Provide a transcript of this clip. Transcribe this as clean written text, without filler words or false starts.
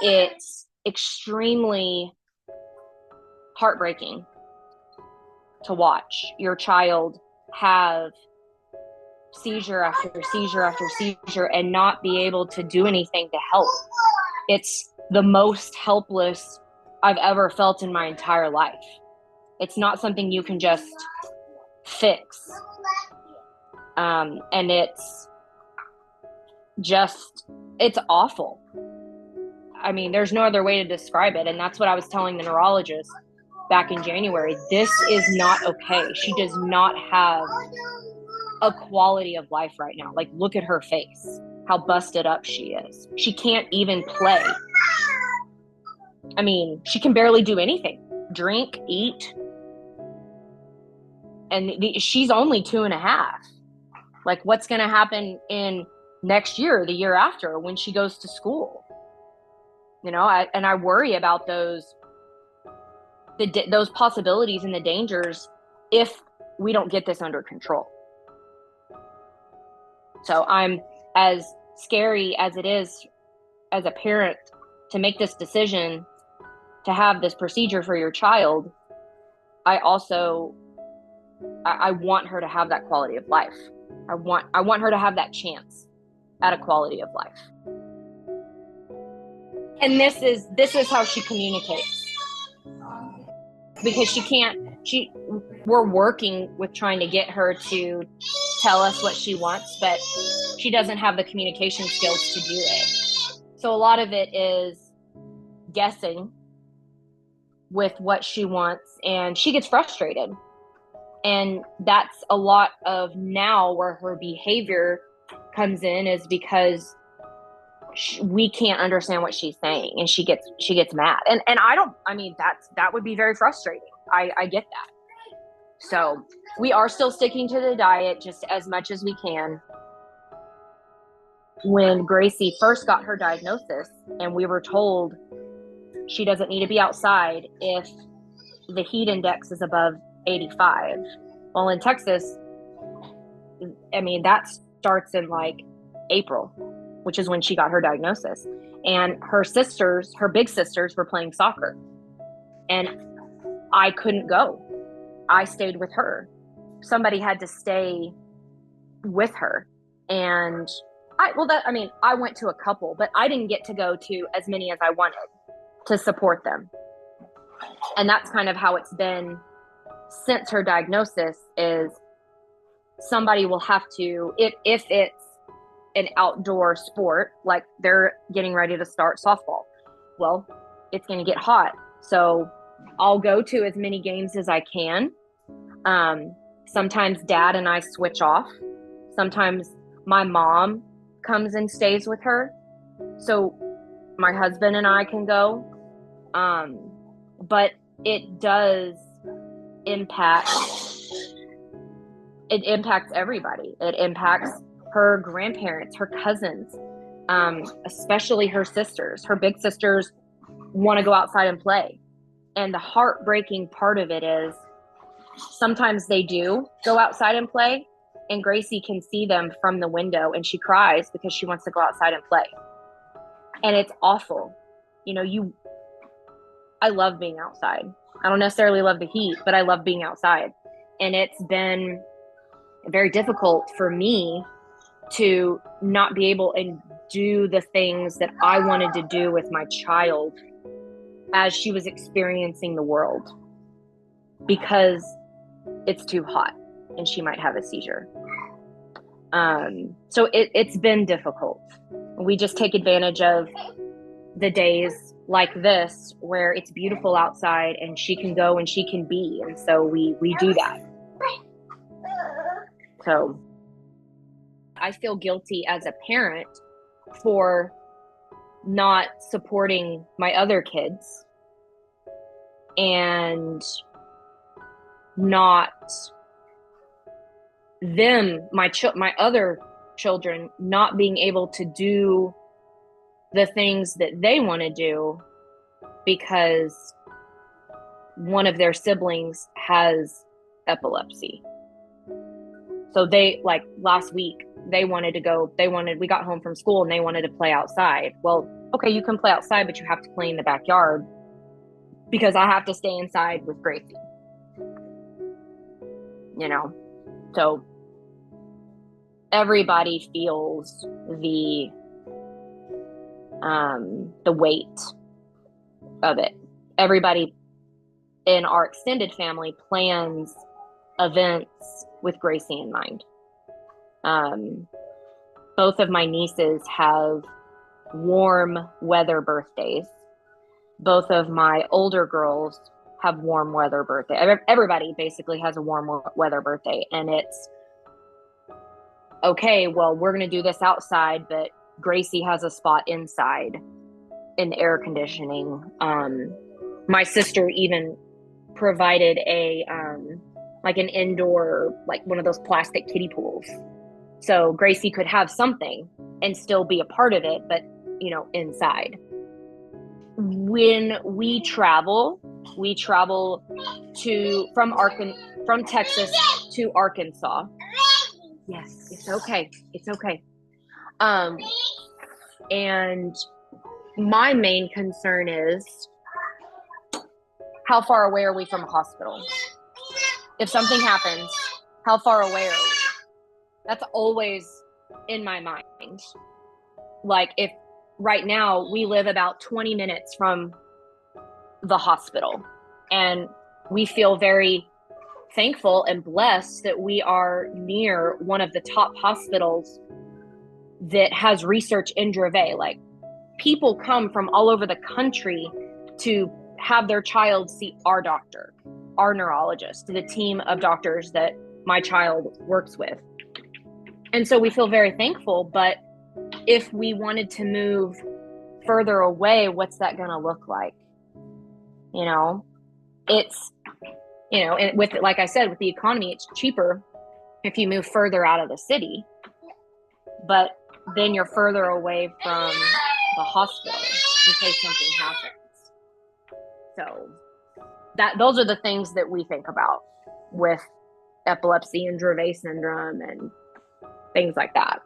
it's extremely heartbreaking to watch your child have seizure after seizure after seizure and not be able to do anything to help. It's the most helpless I've ever felt in my entire life. It's not something you can just fix. And it's awful. I mean, there's no other way to describe it. And that's what I was telling the neurologist back in January. This is not okay. She does not have a quality of life right now. Like, look at her face, how busted up she is. She can't even play. I mean, she can barely do anything. Drink, eat. And she's only 2.5. Like, what's going to happen in next year, the year after, when she goes to school? You know, I worry about those possibilities and the dangers if we don't get this under control. So I'm, as scary as it is as a parent to make this decision to have this procedure for your child, I want her to have that quality of life. I want her to have that chance at a quality of life. And this is how she communicates. Because we're working with trying to get her to tell us what she wants, but she doesn't have the communication skills to do it. So a lot of it is guessing with what she wants, and she gets frustrated. And that's a lot of now where her behavior comes in, is because we can't understand what she's saying, and she gets mad. And that would be very frustrating. I get that. So we are still sticking to the diet just as much as we can. When Gracie first got her diagnosis and we were told she doesn't need to be outside if the heat index is above 85. Well, in Texas, I mean, that starts in like April, which is when she got her diagnosis. And her big sisters were playing soccer. And I couldn't go. I stayed with her. Somebody had to stay with her. And I went to a couple, but I didn't get to go to as many as I wanted to support them. And that's kind of how it's been since her diagnosis, is somebody will have to, if it's an outdoor sport, like they're getting ready to start softball, well, it's going to get hot. So I'll go to as many games as I can. Sometimes Dad and I switch off. Sometimes my mom comes and stays with her, so my husband and I can go. But it does impact. It impacts everybody. It impacts her grandparents, her cousins, especially her sisters. Her big sisters want to go outside and play. And the heartbreaking part of it is sometimes they do go outside and play, and Gracie can see them from the window and she cries because she wants to go outside and play. And it's awful. You know, I love being outside. I don't necessarily love the heat, but I love being outside. And it's been very difficult for me to not be able and do the things that I wanted to do with my child as she was experiencing the world, because it's too hot and she might have a seizure. So it's been difficult. We just take advantage of the days like this where it's beautiful outside and she can go and she can be. And so we do that. So I feel guilty as a parent for not supporting my other kids and not them, my other children, not being able to do the things that they want to do because one of their siblings has epilepsy. So they, like last week, we got home from school and they wanted to play outside. Well, okay, you can play outside, but you have to play in the backyard because I have to stay inside with Gracie. You know, so everybody feels the weight of it. Everybody in our extended family plans events with Gracie in mind. Both of my nieces have warm weather birthdays. Both of my older girls have warm weather birthday. Everybody basically has a warm weather birthday, and it's okay, well, we're going to do this outside, but Gracie has a spot inside in the air conditioning. My sister even provided a like an indoor, like one of those plastic kiddie pools, so Gracie could have something and still be a part of it, but you know, inside. When we travel to from Texas to Arkansas. Yes, it's okay. It's okay. And my main concern is, how far away are we from a hospital? If something happens, how far away are we? That's always in my mind. Like, if right now we live about 20 minutes from the hospital, and we feel very thankful and blessed that we are near one of the top hospitals that has research in Dravet. Like, people come from all over the country to have their child see our doctor, our neurologist, the team of doctors that my child works with. And so we feel very thankful, but if we wanted to move further away, what's that going to look like? You know, it's, you know, and with, like I said, with the economy, it's cheaper if you move further out of the city, but then you're further away from the hospital in case something happens. So those are the things that we think about with epilepsy and Dravet syndrome and things like that.